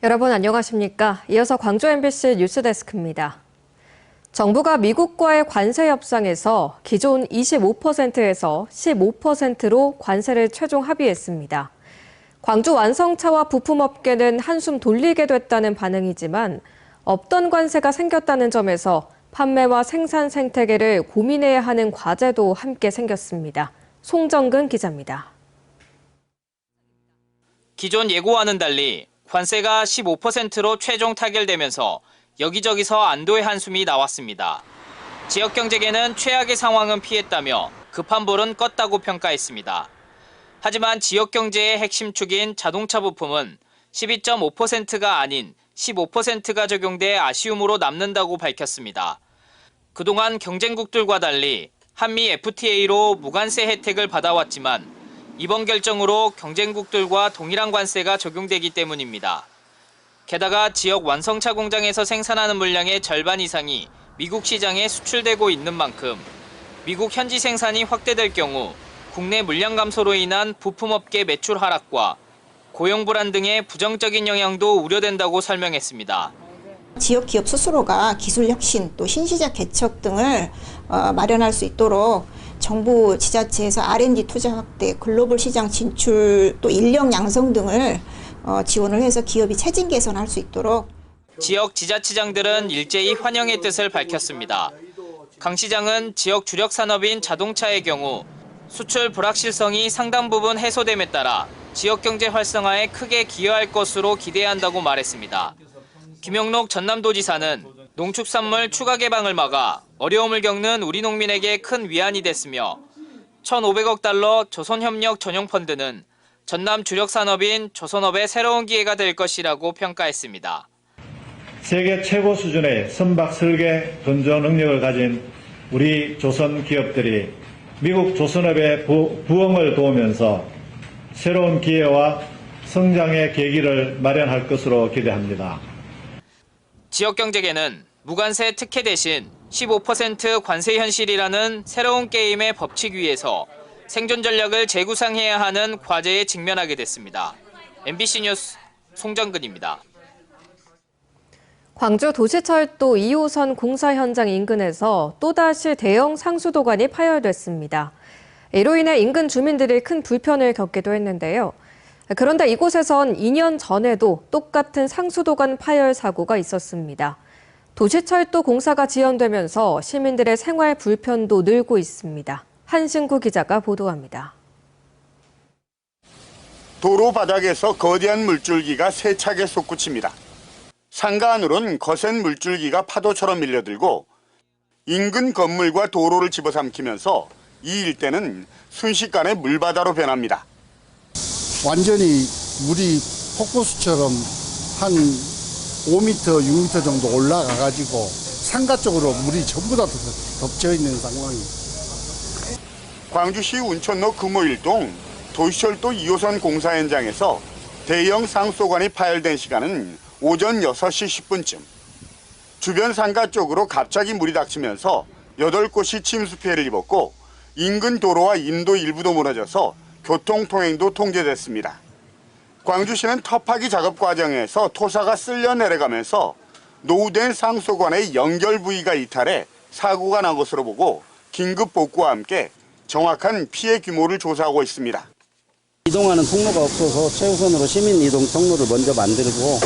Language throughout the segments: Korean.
여러분 안녕하십니까? 이어서 광주 MBC 뉴스데스크입니다. 정부가 미국과의 관세 협상에서 기존 25%에서 15%로 관세를 최종 합의했습니다. 광주 완성차와 부품업계는 한숨 돌리게 됐다는 반응이지만 없던 관세가 생겼다는 점에서 판매와 생산 생태계를 고민해야 하는 과제도 함께 생겼습니다. 송정근 기자입니다. 기존 예고와는 달리 관세가 15%로 최종 타결되면서 여기저기서 안도의 한숨이 나왔습니다. 지역경제계는 최악의 상황은 피했다며 급한 불은 껐다고 평가했습니다. 하지만 지역경제의 핵심 축인 자동차 부품은 12.5%가 아닌 15%가 적용돼 아쉬움으로 남는다고 밝혔습니다. 그동안 경쟁국들과 달리 한미 FTA로 무관세 혜택을 받아왔지만 이번 결정으로 경쟁국들과 동일한 관세가 적용되기 때문입니다. 게다가 지역 완성차 공장에서 생산하는 물량의 절반 이상이 미국 시장에 수출되고 있는 만큼 미국 현지 생산이 확대될 경우 국내 물량 감소로 인한 부품업계 매출 하락과 고용 불안 등의 부정적인 영향도 우려된다고 설명했습니다. 지역 기업 스스로가 기술 혁신 또 신시장 개척 등을 마련할 수 있도록 정부 지자체에서 R&D 투자 확대, 글로벌 시장 진출, 또 인력 양성 등을 지원을 해서 기업이 체진 개선할 수 있도록. 지역 지자체장들은 일제히 환영의 뜻을 밝혔습니다. 강 시장은 지역 주력 산업인 자동차의 경우 수출 불확실성이 상당 부분 해소됨에 따라 지역 경제 활성화에 크게 기여할 것으로 기대한다고 말했습니다. 김영록 전남도지사는 농축산물 추가 개방을 막아 어려움을 겪는 우리 농민에게 큰 위안이 됐으며 1,500억 달러 조선협력 전용 펀드는 전남 주력 산업인 조선업의 새로운 기회가 될 것이라고 평가했습니다. 세계 최고 수준의 선박 설계 건조 능력을 가진 우리 조선 기업들이 미국 조선업의 부흥을 도우면서 새로운 기회와 성장의 계기를 마련할 것으로 기대합니다. 지역경제계는 무관세 특혜 대신 15% 관세 현실이라는 새로운 게임의 법칙 위에서 생존 전략을 재구상해야 하는 과제에 직면하게 됐습니다. MBC 뉴스 송정근입니다. 광주 도시철도 2호선 공사 현장 인근에서 또다시 대형 상수도관이 파열됐습니다. 이로 인해 인근 주민들이 큰 불편을 겪기도 했는데요. 그런데 이곳에선 2년 전에도 똑같은 상수도관 파열 사고가 있었습니다. 도시철도 공사가 지연되면서 시민들의 생활 불편도 늘고 있습니다. 한신구 기자가 보도합니다. 도로 바닥에서 거대한 물줄기가 세차게 솟구칩니다. 상가 안으로는 거센 물줄기가 파도처럼 밀려들고 인근 건물과 도로를 집어삼키면서 이 일대는 순식간에 물바다로 변합니다. 완전히 물이 폭포수처럼 한 5m, 6m 정도 올라가가지고 상가 쪽으로 물이 전부 다 덮쳐 있는 상황이에요. 광주시 운천로 금호일동 도시철도 2호선 공사 현장에서 대형 상수도관이 파열된 시간은 오전 6시 10분쯤. 주변 상가 쪽으로 갑자기 물이 닥치면서 8곳이 침수 피해를 입었고 인근 도로와 인도 일부도 무너져서 교통 통행도 통제됐습니다. 광주시는 터파기 작업 과정에서 토사가 쓸려 내려가면서 노후된 상수도관의 연결 부위가 이탈해 사고가 난 것으로 보고 긴급 복구와 함께 정확한 피해 규모를 조사하고 있습니다. 이동하는 통로가 없어서 최우선으로 시민 이동 통로를 먼저 만들고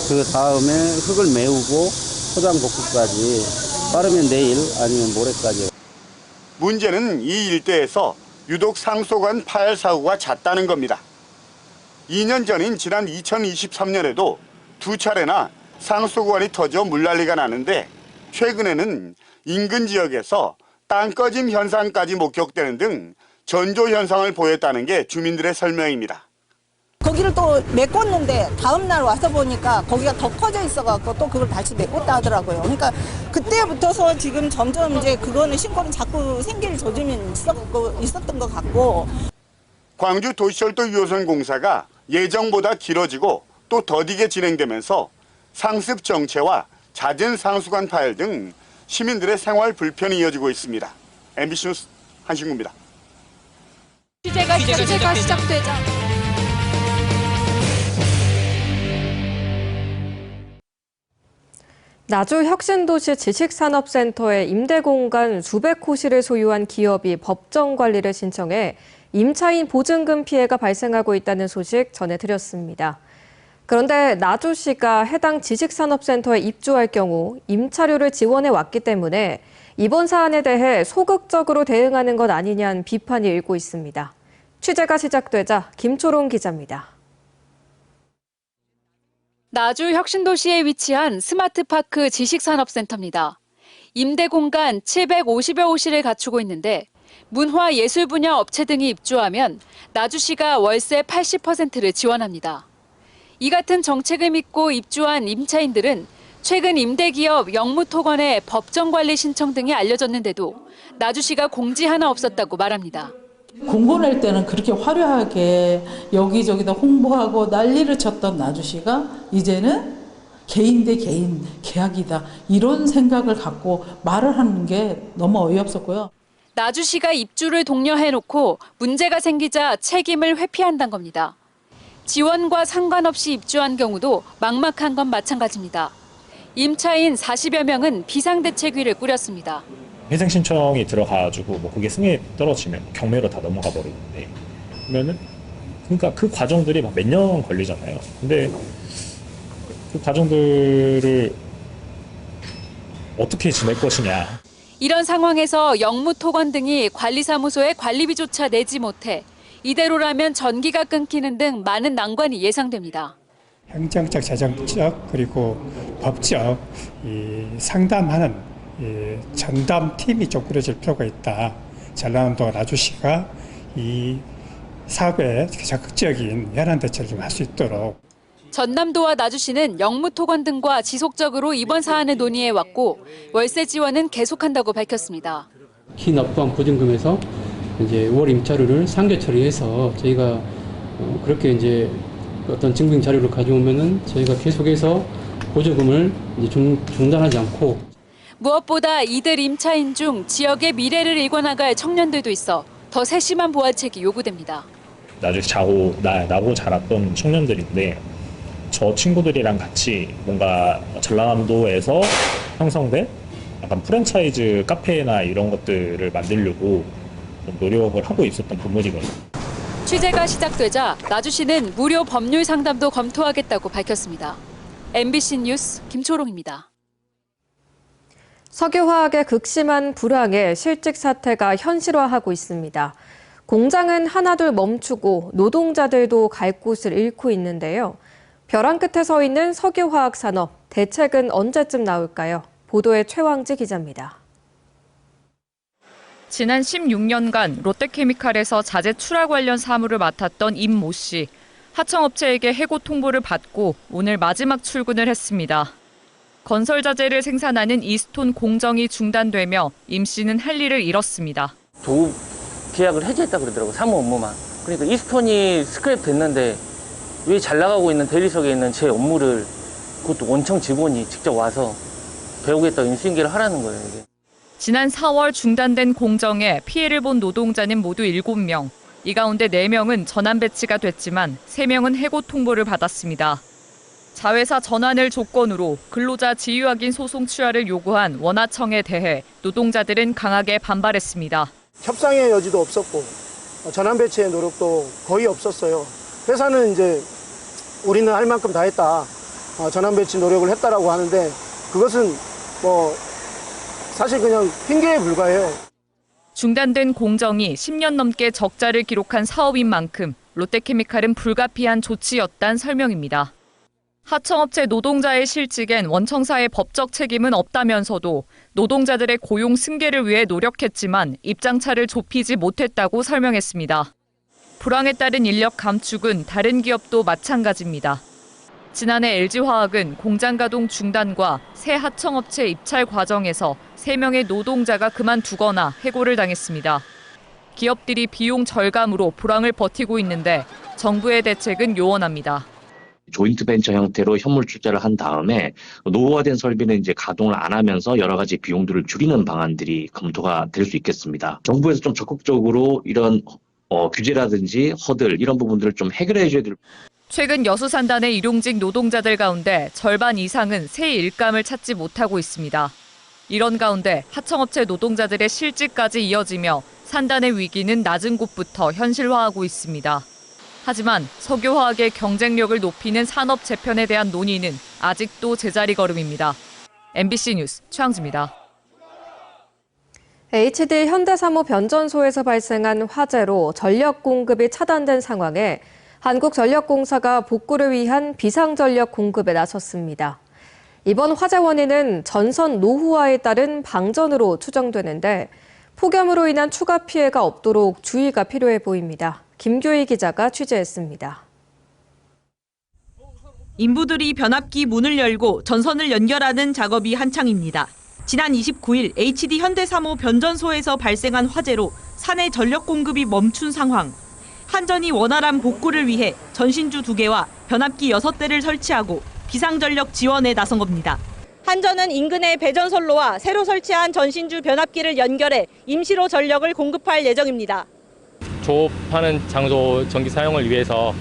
그 다음에 흙을 메우고 포장 복구까지 빠르면 내일 아니면 모레까지. 문제는 이 일대에서 유독 상수도관 파열 사고가 잦다는 겁니다. 2년 전인 지난 2023년에도 2차례나 상수도관이 터져 물난리가 나는데 최근에는 인근 지역에서 땅 꺼짐 현상까지 목격되는 등 전조 현상을 보였다는 게 주민들의 설명입니다. 거기를 또 메꿨는데 다음 날 와서 보니까 거기가 더 커져 있어갖고 또 그걸 다시 메꿨다 하더라고요. 그러니까 그때부터서 지금 점점 이제 그거는 신고는 자꾸 생길 조짐이 있었던 것 같고. 광주 도시철도 2호선 공사가 예정보다 길어지고 또 더디게 진행되면서 상습 정체와 잦은 상수관 파열 등 시민들의 생활 불편이 이어지고 있습니다. MBC 뉴스 한신구입니다. 취재가 시작되자 나주 혁신도시 지식산업센터의 임대공간 수백 호실을 소유한 기업이 법정 관리를 신청해 임차인 보증금 피해가 발생하고 있다는 소식 전해드렸습니다. 그런데 나주시가 해당 지식산업센터에 입주할 경우 임차료를 지원해 왔기 때문에 이번 사안에 대해 소극적으로 대응하는 것 아니냐는 비판이 일고 있습니다. 취재가 시작되자 김초롱 기자입니다. 나주 혁신도시에 위치한 스마트파크 지식산업센터입니다. 임대공간 750여 호실을 갖추고 있는데 문화 예술 분야 업체 등이 입주하면 나주시가 월세 80%를 지원합니다. 이 같은 정책을 믿고 입주한 임차인들은 최근 임대기업 영무토건의 법정관리 신청 등이 알려졌는데도 나주시가 공지 하나 없었다고 말합니다. 공고 낼 때는 그렇게 화려하게 여기저기다 홍보하고 난리를 쳤던 나주시가 이제는 개인 대 개인 계약이다 이런 생각을 갖고 말을 하는 게 너무 어이없었고요. 나주시가 입주를 독려해놓고 문제가 생기자 책임을 회피한다는 겁니다. 지원과 상관없이 입주한 경우도 막막한 건 마찬가지입니다. 임차인 40여 명은 비상대책위를 꾸렸습니다. 회생 신청이 들어가가지고 뭐 그게 승인이 떨어지면 경매로 다 넘어가 버리는데 그러면은 그러니까 그 과정들이 막 몇 년 걸리잖아요. 근데 그 과정들을 어떻게 지낼 것이냐. 이런 상황에서 영무토건 등이 관리사무소에 관리비조차 내지 못해 이대로라면 전기가 끊기는 등 많은 난관이 예상됩니다. 행정적, 재정적 그리고 법적 상담하는 전담팀이 좀 꾸려질 필요가 있다. 전라남도 나주시가 이 사업에 적극적인 연한 대처를 좀 할 수 있도록. 전남도와 나주시는 영무토건 등과 지속적으로 이번 사안을 논의해왔고 월세 지원은 계속한다고 밝혔습니다. 기납부한 보증금에서 이제 월 임차료를 상계 처리해서 저희가 그렇게 이제 어떤 증빙 자료를 가져오면은 저희가 계속해서 보조금을 이제 중단하지 않고. 무엇보다 이들 임차인 중 지역의 미래를 일궈나갈 청년들도 있어 더 세심한 보완책이 요구됩니다. 나주시 나고 자랐던 청년들인데 저 친구들이랑 같이 뭔가 전라남도에서 형성된 약간 프랜차이즈 카페나 이런 것들을 만들려고 좀 노력을 하고 있었던 부분이거든요. 취재가 시작되자 나주시는 무료 법률 상담도 검토하겠다고 밝혔습니다. MBC 뉴스 김초롱입니다. 석유화학의 극심한 불황에 실직 사태가 현실화하고 있습니다. 공장은 하나둘 멈추고 노동자들도 갈 곳을 잃고 있는데요. 벼랑 끝에 서 있는 석유화학 산업, 대책은 언제쯤 나올까요? 보도에 최왕지 기자입니다. 지난 16년간 롯데케미칼에서 자재 출하 관련 사무를 맡았던 임 모 씨. 하청업체에게 해고 통보를 받고 오늘 마지막 출근을 했습니다. 건설 자재를 생산하는 이스톤 공정이 중단되며 임 씨는 할 일을 잃었습니다. 도급 계약을 해지했다 그러더라고, 사무 업무만. 그러니까 이스톤이 스크랩 됐는데 왜 잘 나가고 있는 대리석에 있는 제 업무를 그것도 원청 직원이 직접 와서 배우겠다고 인수인계를 하라는 거예요, 이게. 지난 4월 중단된 공정에 피해를 본 노동자는 모두 7명. 이 가운데 4명은 전환 배치가 됐지만 3명은 해고 통보를 받았습니다. 자회사 전환을 조건으로 근로자 지위 확인 소송 취하를 요구한 원하청에 대해 노동자들은 강하게 반발했습니다. 협상의 여지도 없었고 전환 배치의 노력도 거의 없었어요. 회사는 이제 우리는 할 만큼 다 했다. 전환 배치 노력을 했다라고 하는데 그것은 뭐 사실 그냥 핑계에 불과해요. 중단된 공정이 10년 넘게 적자를 기록한 사업인 만큼 롯데케미칼은 불가피한 조치였단 설명입니다. 하청업체 노동자의 실직엔 원청사의 법적 책임은 없다면서도 노동자들의 고용 승계를 위해 노력했지만 입장차를 좁히지 못했다고 설명했습니다. 불황에 따른 인력 감축은 다른 기업도 마찬가지입니다. 지난해 LG화학은 공장 가동 중단과 새 하청업체 입찰 과정에서 3명의 노동자가 그만두거나 해고를 당했습니다. 기업들이 비용 절감으로 불황을 버티고 있는데 정부의 대책은 요원합니다. 조인트 벤처 형태로 현물 출자를 한 다음에 노후화된 설비는 이제 가동을 안 하면서 여러 가지 비용들을 줄이는 방안들이 검토가 될 수 있겠습니다. 정부에서 좀 적극적으로 이런 규제라든지 허들 이런 부분들을 좀 해결해 줘야 될. 최근 여수산단의 일용직 노동자들 가운데 절반 이상은 새 일감을 찾지 못하고 있습니다. 이런 가운데 하청업체 노동자들의 실직까지 이어지며 산단의 위기는 낮은 곳부터 현실화하고 있습니다. 하지만 석유화학의 경쟁력을 높이는 산업 재편에 대한 논의는 아직도 제자리 걸음입니다. MBC 뉴스 최항지입니다. HD 현대사무 변전소에서 발생한 화재로 전력 공급이 차단된 상황에 한국전력공사가 복구를 위한 비상전력 공급에 나섰습니다. 이번 화재 원인은 전선 노후화에 따른 방전으로 추정되는데 폭염으로 인한 추가 피해가 없도록 주의가 필요해 보입니다. 김교희 기자가 취재했습니다. 인부들이 변압기 문을 열고 전선을 연결하는 작업이 한창입니다. 지난 29일 HD 현대사무 변전소에서 발생한 화재로 사내 전력 공급이 멈춘 상황. 한전이 원활한 복구를 위해 전신주 2개와 변압기 6대를 설치하고 비상전력 지원에 나선 겁니다. 한전은 인근의 배전선로와 새로 설치한 전신주 변압기를 연결해 임시로 전력을 공급할 예정입니다. 조업하는 장소 전기 사용을 위해서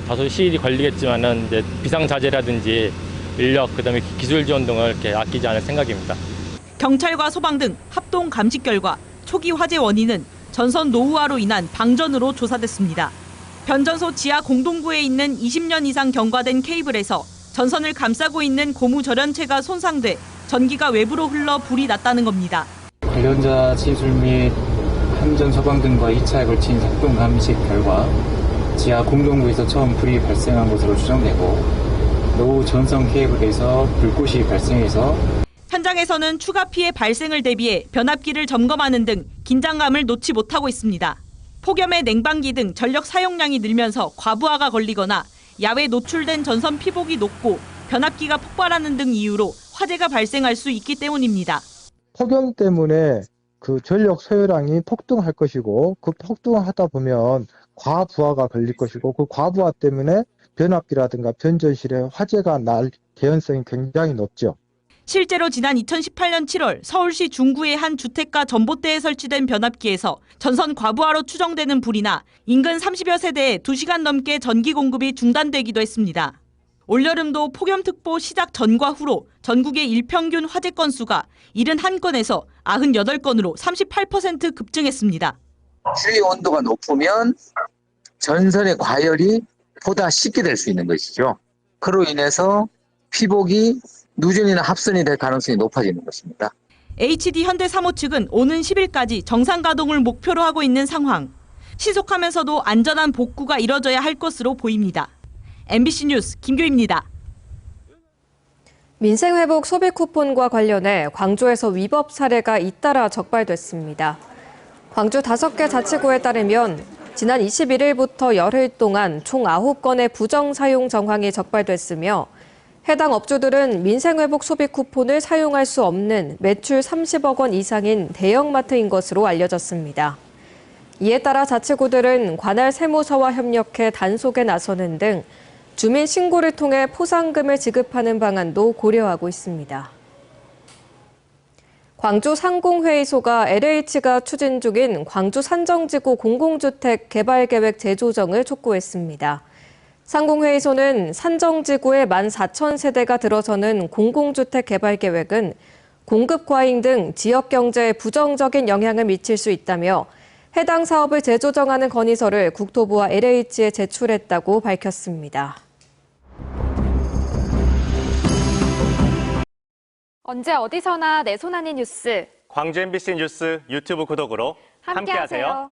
다소 시일이 걸리겠지만은 이제 비상자재라든지 인력, 그다음에 기술 지원 등을 이렇게 아끼지 않을 생각입니다. 경찰과 소방 등 합동 감식 결과 초기 화재 원인은 전선 노후화로 인한 방전으로 조사됐습니다. 변전소 지하 공동부에 있는 20년 이상 경과된 케이블에서 전선을 감싸고 있는 고무 절연체가 손상돼 전기가 외부로 흘러 불이 났다는 겁니다. 관련자 진술 및 한전 소방 등과 2차에 걸친 합동 감식 결과 지하 공동부에서 처음 불이 발생한 것으로 추정되고 노후 전선 케이블에서 불꽃이 발생해서 현장에서는 추가 피해 발생을 대비해 변압기를 점검하는 등 긴장감을 놓지 못하고 있습니다. 폭염에 냉방기 등 전력 사용량이 늘면서 과부하가 걸리거나 야외 노출된 전선 피복이 높고 변압기가 폭발하는 등 이유로 화재가 발생할 수 있기 때문입니다. 폭염 때문에 그 전력 소요량이 폭등할 것이고 그 폭등하다 보면 과부하가 걸릴 것이고 그 과부하 때문에 변압기라든가 변전실에 화재가 날 개연성이 굉장히 높죠. 실제로 지난 2018년 7월 서울시 중구의 한 주택가 전봇대에 설치된 변압기에서 전선 과부하로 추정되는 불이 나 인근 30여 세대에 2시간 넘게 전기 공급이 중단되기도 했습니다. 올여름도 폭염특보 시작 전과 후로 전국의 일평균 화재 건수가 71건에서 98건으로 38% 급증했습니다. 주위 온도가 높으면 전선의 과열이 보다 쉽게 될 수 있는 것이죠. 그로 인해서 피복이 누전이나 합선이 될 가능성이 높아지는 것입니다. HD 현대사무 측은 오는 10일까지 정상 가동을 목표로 하고 있는 상황. 신속하면서도 안전한 복구가 이뤄져야 할 것으로 보입니다. MBC 뉴스 김교희입니다. 민생회복 소비 쿠폰과 관련해 광주에서 위법 사례가 잇따라 적발됐습니다. 광주 5개 자치구에 따르면 지난 21일부터 열흘 동안 총 9건의 부정 사용 정황이 적발됐으며 해당 업주들은 민생회복 소비 쿠폰을 사용할 수 없는 매출 30억 원 이상인 대형마트인 것으로 알려졌습니다. 이에 따라 자치구들은 관할 세무서와 협력해 단속에 나서는 등 주민 신고를 통해 포상금을 지급하는 방안도 고려하고 있습니다. 광주 상공회의소가 LH가 추진 중인 광주 산정지구 공공주택 개발계획 재조정을 촉구했습니다. 상공회의소는 산정지구의 14,000세대가 들어서는 공공주택 개발 계획은 공급 과잉 등 지역 경제에 부정적인 영향을 미칠 수 있다며 해당 사업을 재조정하는 건의서를 국토부와 LH에 제출했다고 밝혔습니다. 언제 어디서나 내 손 안의 뉴스. 광주 MBC 뉴스 유튜브 구독으로 함께하세요.